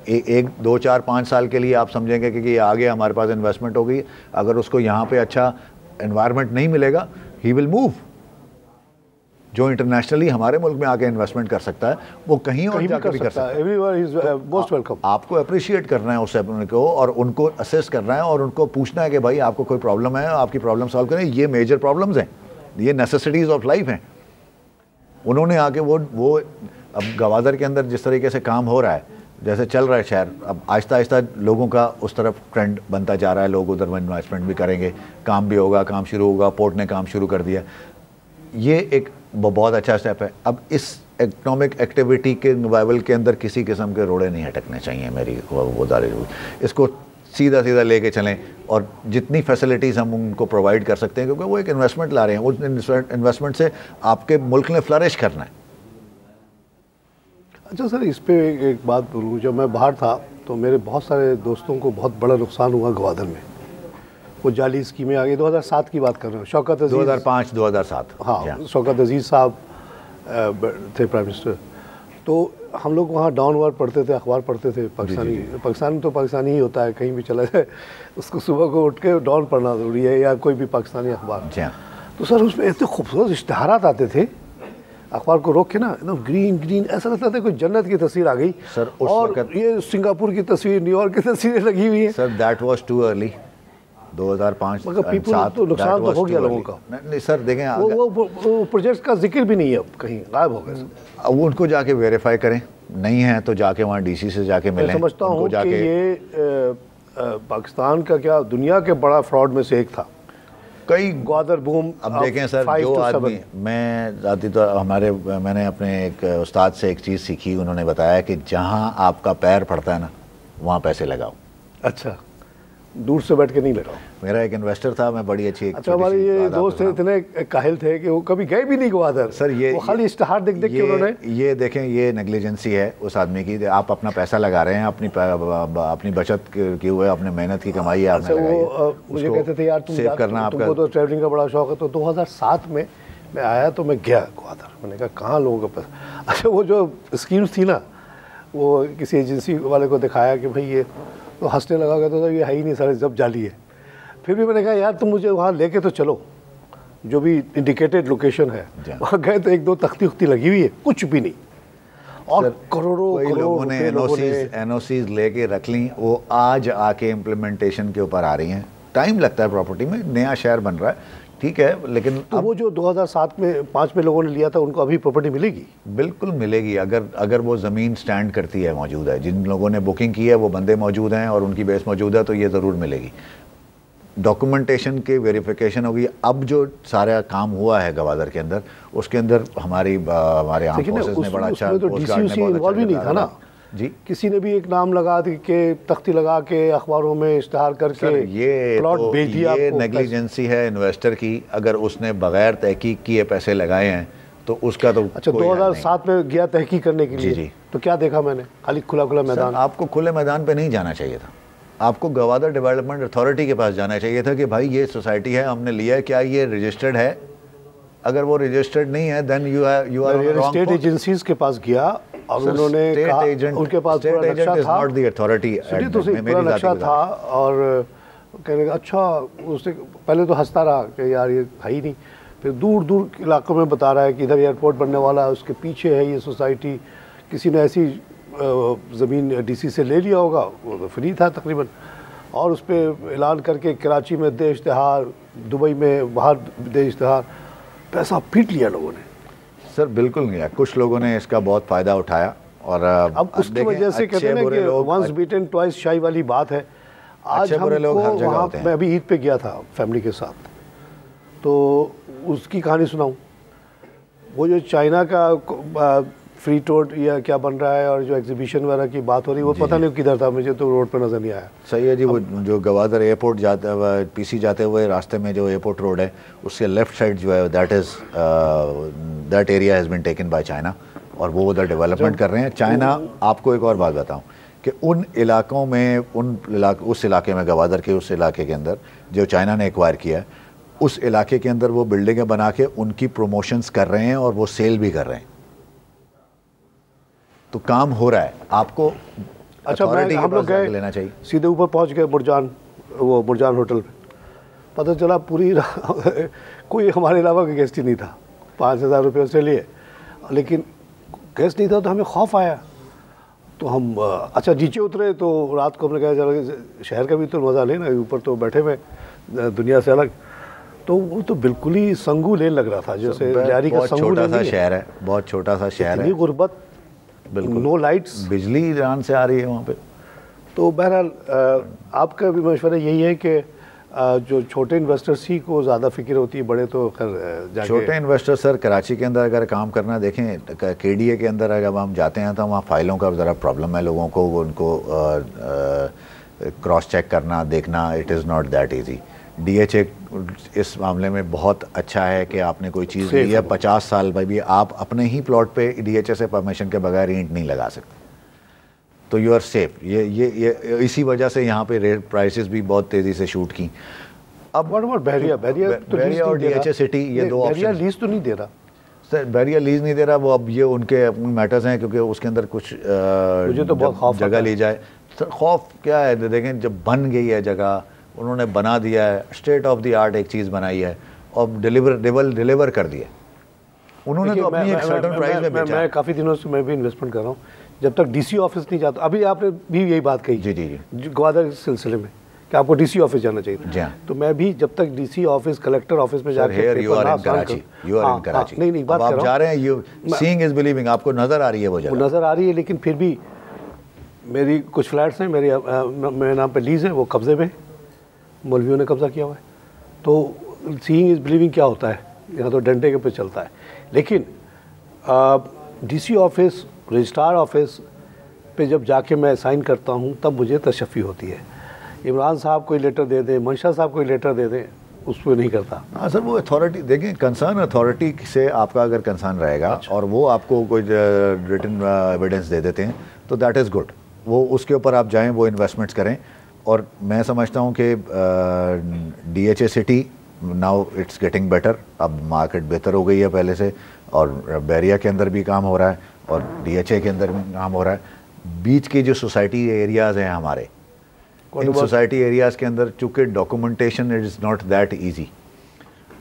1, 2, 4, 5 साल के लिए आप समझेंगे कि ये आगे हमारे पास इन्वेस्टमेंट हो गई। अगर उसको यहाँ पे अच्छा एनवायरनमेंट नहीं मिलेगा, ही विल मूव। जो इंटरनेशनली हमारे मुल्क में आके इन्वेस्टमेंट कर सकता है, वो कहीं और जाकर भी कर सकता है। Everywhere is most welcome. आपको अप्रिशिएट करना है उस को, और उनको असेस करना है, और उनको पूछना है कि भाई आपको कोई प्रॉब्लम है, आपकी प्रॉब्लम सॉल्व करें। ये मेजर प्रॉब्लम्स हैं, ये नेसेसिटीज़ ऑफ लाइफ हैं। उन्होंने आके वो अब गवादर के अंदर जिस तरीके से काम हो रहा है, जैसे चल रहा है शहर, अब आहिस्ता आहिस्ता लोगों का उस तरफ ट्रेंड बनता जा रहा है। लोग उधर में इन्वेस्टमेंट भी करेंगे, काम भी होगा, काम शुरू होगा, पोर्ट ने काम शुरू कर दिया। ये एक बहुत अच्छा स्टेप है। अब इस इकनॉमिक एक्टिविटी के रिवाइवल के अंदर किसी किस्म के रोड़े नहीं अटकने चाहिए, मेरी वो दारी। इसको सीधा सीधा लेके चलें, और जितनी फैसिलिटीज़ हम उनको प्रोवाइड कर सकते हैं, क्योंकि वो एक इन्वेस्टमेंट ला रहे हैं। उस इन्वेस्टमेंट से आपके मुल्क ने फ्लरिश करना है। अच्छा सर, इस पे एक बात बोलूँ, जब मैं बाहर था तो मेरे बहुत सारे दोस्तों को बहुत बड़ा नुकसान हुआ गवादर में। वो जाली स्कीमें आ गई। 2007 की बात कर रहे हो, शौकत अजीज़, 2005-2007। हाँ, शौकत अजीज़ साहब थे प्राइम मिनिस्टर। तो हम लोग वहाँ डाउनवर्ड पढ़ते थे, अखबार पढ़ते थे पाकिस्तानी। पाकिस्तान तो पाकिस्तानी ही होता है, कहीं भी चला जाए उसको सुबह को उठ के डाउन पढ़ना ज़रूरी है, या कोई भी पाकिस्तानी अखबार। तो सर उसमें इतने खूबसूरत इश्तहारात आते थे, अखबार को रोक के ना, एकदम ग्रीन ग्रीन, ऐसा लगता था कोई जन्नत की तस्वीर आ गई सर। और ये सिंगापुर की तस्वीर, न्यूयॉर्क की तस्वीरें लगी हुई है sir. That was too early. 2005 तो नुकसान तो हो गया लोगों का। नहीं सर, देखें वो प्रोजेक्ट का जिक्र भी नहीं है, अब कहीं गायब हो गए। अब उनको जाके वेरीफाई करें, नहीं है तो जाके वहाँ डीसी से जाके मिलें। मैं समझता हूँ कि ये पाकिस्तान का क्या, दुनिया के बड़ा फ्रॉड में से एक था। कई ग्वादर बूम। अब देखें सर, जो आदमी, मैं जाती तो मैंने अपने एक उस्ताद से एक चीज़ सीखी, उन्होंने बताया कि जहाँ आपका पैर पड़ता है ना, वहाँ पैसे लगाओ। अच्छा, दूर से बैठ के नहीं लगाओ। मेरा एक इन्वेस्टर था, मैं बड़ी अच्छी अच्छा, हमारे ये दोस्त थे, इतने काहिल थे कि वो कभी गए भी नहीं गवादर सर। ये खाली इश्तहार देख के उन्होंने, ये देखें, ये नेग्लिजेंसी है उस आदमी की। आप अपना पैसा लगा रहे हैं, अपनी बचत की हुए, अपनी मेहनत की कमाई है आपने लगाई। वो मुझे कहते थे यार सेव करना, तुमको तो ट्रैवलिंग का बड़ा शौक है। तो 2007 में मैं आया तो मैं गया गवादर, मैंने कहा कहाँ लोगों का पैसा। अच्छा, वो जो स्कीम्स थी ना, वो किसी एजेंसी वाले को दिखाया कि भाई ये, तो हंसने लगा, कहता था ये है ही नहीं सारे, जब जाली है। फिर भी मैंने कहा यार तुम मुझे वहाँ लेके तो चलो, जो भी इंडिकेटेड लोकेशन है। वहाँ गए तो 1-2 तख्ती उख्ती लगी हुई है, कुछ भी नहीं, और करोड़ों लोगों ने एनओसीज लेके रख ली। वो आज आके इम्प्लीमेंटेशन के ऊपर आ रही हैं। टाइम लगता है प्रॉपर्टी में, नया शहर बन रहा है, ठीक है, लेकिन तो वो जो 2007-5 में लोगों ने लिया था, उनको अभी प्रॉपर्टी मिलेगी? बिल्कुल मिलेगी, अगर वो ज़मीन स्टैंड करती है, मौजूद है। जिन लोगों ने बुकिंग की है वो बंदे मौजूद हैं और उनकी बेस मौजूद है, तो ये ज़रूर मिलेगी। डॉक्यूमेंटेशन की वेरिफिकेशन होगी। अब जो सारा काम हुआ है गवादर के अंदर, उसके अंदर हमारे आर्म फोर्सेस ने बड़ा अच्छा, इन्वॉल्व ही नहीं था ना जी। किसी ने भी एक नाम लगा के, तख्ती लगा के, अखबारों में इश्तहार करके ये प्लॉट भेज दिया। ये नेग्लिजेंसी है इन्वेस्टर की। अगर उसने बगैर तहकीक किए पैसे लगाए हैं तो उसका तो अच्छा। 2007 में गया तहकीक करने के लिए जी। तो क्या देखा मैंने, खाली खुला मैदान। आपको खुले मैदान पे नहीं जाना चाहिए था, आपको गवादर डेवलपमेंट अथॉरिटी के पास जाना चाहिए था कि भाई ये सोसाइटी है, हमने लिया है, क्या ये रजिस्टर्ड है? अगर वो रजिस्टर्ड नहीं है then you are real estate agencies के पास गया और उन्होंने कहा उनके पास पूरा नक्शा था, नॉट द अथॉरिटी, तो पूरा नक्शा था और कहने का अच्छा, उससे पहले तो हंसता रहा कि यार ये है ही नहीं, फिर दूर दूर इलाकों में बता रहा है कि इधर एयरपोर्ट बनने वाला है, उसके पीछे है ये सोसाइटी, किसी ने ऐसी ज़मीन डीसी से ले लिया होगा, वो तो फ्री था तकरीबन, और उस पर ऐलान करके कराची में दे इश्तिहार, दुबई में बाहर दे इश्तिहार, पैसा पीट लिया लोगों ने। सर बिल्कुल नहीं है, कुछ लोगों ने इसका बहुत फ़ायदा उठाया और अब उसकी वजह से कहते हैं कि वंस बीटन ट्वाइस शाई वाली बात है। आज हमको वहाँ, मैं अभी ईद पे गया था फैमिली के साथ, तो उसकी कहानी सुनाऊँ। वो जो चाइना का फ्री टोड या क्या बन रहा है और जो एग्जीबिशन वगैरह की बात हो रही है, वो पता नहीं किधर था, मुझे तो रोड पे नज़र नहीं आया। सही है जी। वो जो गवादर एयरपोर्ट जाते हुए पीसी जाते हुए रास्ते में जो एयरपोर्ट रोड है, उसके लेफ्ट साइड जो है that area has been taken by China, और वो उधर डेवलपमेंट कर रहे हैं। चाइना, आपको एक और बात बताऊँ कि उन इलाकों में उस इलाके में, गवादर के उस इलाके के अंदर जो चाइना ने एक्वायर किया है, उस इलाके के अंदर वो बिल्डिंगें बना के उनकी प्रमोशंस कर रहे हैं और वो सेल भी कर रहे हैं। तो काम हो रहा है। आपको अच्छा, हम लोग गए, लेना चाहिए, सीधे ऊपर पहुंच गए बुरजान होटल में, पता चला पूरी कोई हमारे अलावा का गेस्ट ही नहीं था। 5,000 रुपये उससे लिए, लेकिन गेस्ट नहीं था तो हमें खौफ आया। तो हम अच्छा नीचे उतरे तो रात को हमने कहा चलो शहर का भी तो मज़ा लेना, ऊपर तो बैठे हुए दुनिया से अलग। तो वो तो बिल्कुल ही संगू लेन लग रहा था, जैसे जारी का संगू छोटा सा शहर है, बहुत छोटा सा शहर है, गुर्बत, बिल्कुल नो लाइट्स, बिजली ईरान से आ रही है वहाँ पे। तो बहरहाल आपका भी मशवरा यही है कि जो छोटे इन्वेस्टर्स ही को ज़्यादा फिक्र होती है, बड़े तो खैर छोटे इन्वेस्टर सर कराची के अंदर अगर काम करना, देखें KDA के अंदर अगर हम जाते हैं तो वहाँ फाइलों का ज़रा प्रॉब्लम है लोगों को, उनको क्रॉस चेक करना, देखना, it is not that easy. DHA इस मामले में बहुत अच्छा है कि आपने कोई चीज़ ली है 50 साल में भी आप अपने ही प्लॉट पे DHA से परमिशन के बगैर ईंट नहीं लगा सकते, तो यू आर सेफ। ये इसी वजह से यहाँ पे रेट प्राइसेस भी बहुत तेज़ी से शूट की। अब बहरिया और DHA सिटी, ये दो ऑप्शन। लीज तो नहीं दे रहा सर, बहरिया लीज नहीं दे रहा, वो अब ये उनके मैटर्स हैं, क्योंकि उसके अंदर कुछ मुझे तो बहुत खौफ जगह ली जाए। सर खौफ क्या है, देखें जब बन गई है जगह, उन्होंने बना दिया है, स्टेट ऑफ द आर्ट एक चीज़ बनाई है और डिलीवर कर दिया उन्होंने, तो अपनी एक सर्टेन प्राइस में बेचा। मैं काफ़ी दिनों से मैं भी इन्वेस्टमेंट कर रहा हूँ, जब तक DC ऑफिस नहीं जाता। अभी आपने भी यही बात कही जी जी जी ग्वादर सिलसिले में कि आपको DC ऑफिस जाना चाहिए। जी हाँ। तो मैं भी जब तक DC ऑफिस, कलेक्टर ऑफिस में जाकर नहीं बात कर जा रहे हैं, सीइंग इज बिलीविंग, आपको नज़र आ रही है, वो नज़र आ रही है, लेकिन फिर भी मेरी कुछ फ्लैट्स हैं मेरे नाम पर लीज है, वो कब्जे में, मौलवियों ने कब्जा किया हुआ है। तो सीइंग इज बिलीविंग क्या होता है, यहाँ तो डंडे के पे चलता है। लेकिन DC ऑफिस, रजिस्ट्रार ऑफिस पे जब जाके मैं साइन करता हूँ तब मुझे तशफ़ी होती है। इमरान साहब कोई लेटर दे दें, मंशा साहब कोई लेटर दे दें, उस पर नहीं करता। हाँ सर, वो अथॉरिटी, देखें कंसर्न अथॉरिटी से आपका अगर कंसर्न रहेगा और वो आपको कोई रिटन एविडेंस दे देते हैं तो दैट इज़ गुड, वो उसके ऊपर आप जाएँ, वो इन्वेस्टमेंट्स करें। और मैं समझता हूँ कि DHA city now it's getting better, अब मार्केट बेहतर हो गई है पहले से, और बहरिया के अंदर भी काम हो रहा है और DHA के अंदर भी काम हो रहा है। बीच की जो सोसाइटी एरियाज़ हैं हमारे, इन सोसाइटी एरियाज़ के अंदर चूँकि documentation it is not that easy,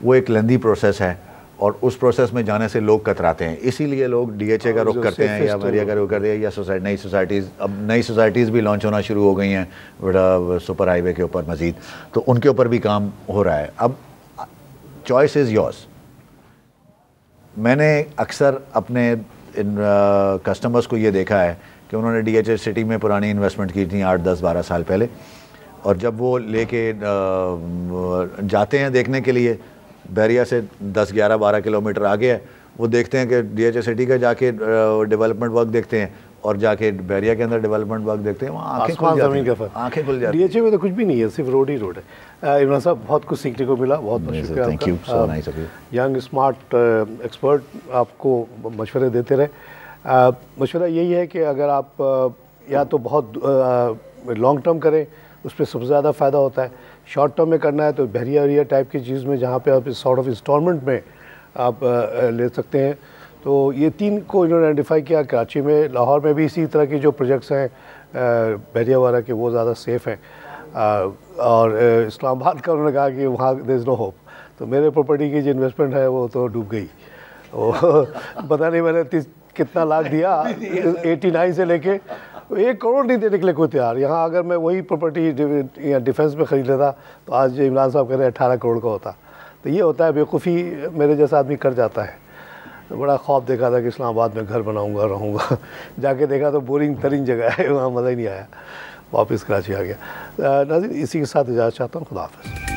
वो एक लेंदी प्रोसेस है और उस प्रोसेस में जाने से लोग कतराते हैं, इसीलिए लोग DHA का रुख करते हैं या बहरिया का रुख करते हैं, या नई सोसाइटीज़, अब नई सोसाइटीज़ भी लॉन्च होना शुरू हो गई हैं बड़ा सुपर हाईवे के ऊपर मज़ीद, तो उनके ऊपर भी काम हो रहा है। अब चॉइस इज़ योर्स। मैंने अक्सर अपने इन कस्टमर्स को ये देखा है कि उन्होंने DHA सिटी में पुरानी इन्वेस्टमेंट की थी 8, 10, 12 साल पहले, और जब वो लेके जाते हैं देखने के लिए, बहरिया से 10, 11, 12 किलोमीटर आगे है, वो देखते हैं कि DHA सिटी का जाके डेवलपमेंट वर्क देखते हैं और जाके बहरिया के अंदर डेवलपमेंट वर्क देखते हैं, वहाँ आंखें खुल जाती हैं। DHA में तो कुछ भी नहीं है, सिर्फ रोड ही रोड है। इमरान साहब, बहुत कुछ सीखने को मिला, बहुत बहुत शुक्रिया। Thank you, so nice of you. Young smart expert आपको मशवरे देते रहे। मशवरा यही है कि अगर आप या तो बहुत लॉन्ग टर्म करें, उस पर सबसे ज़्यादा फ़ायदा होता है। शॉर्ट टर्म में करना है तो बहरिया एरिया टाइप की चीज़ में, जहाँ पे आप इस सॉर्ट ऑफ इंस्टॉलमेंट में आप ले सकते हैं। तो ये 3 को इन्होंने आइडेंटिफाई किया। कराची में, लाहौर में भी इसी तरह के जो प्रोजेक्ट्स हैं बहरिया वाला के, वो ज़्यादा सेफ़ हैं। और इस्लामाबाद का उन्होंने कहा कि वहाँ देयर इज़ नो होप। तो मेरे प्रॉपर्टी की जो इन्वेस्टमेंट है वो तो डूब गई। वो पता नहीं मैंने कितना लाख दिया 89 से लेके 1 करोड़ नहीं देने के लिए कोई तैयार। यहाँ अगर मैं वही प्रॉपर्टी डिफेंस में ख़रीद लेता तो आज इमरान साहब कह रहे 18 करोड़ का होता। तो ये होता है, बेवकूफ़ी मेरे जैसा आदमी कर जाता है। तो बड़ा ख्वाब देखा था कि इस्लामाबाद में घर बनाऊंगा, रहूँगा। जाके देखा तो बोरिंग तरीन जगह है, वहाँ मज़ा ही नहीं आया, वापस कराची आ गया। नाज़रीन, इसी के साथ इजाज़त चाहता हूँ। खुदा हाफ़िज़।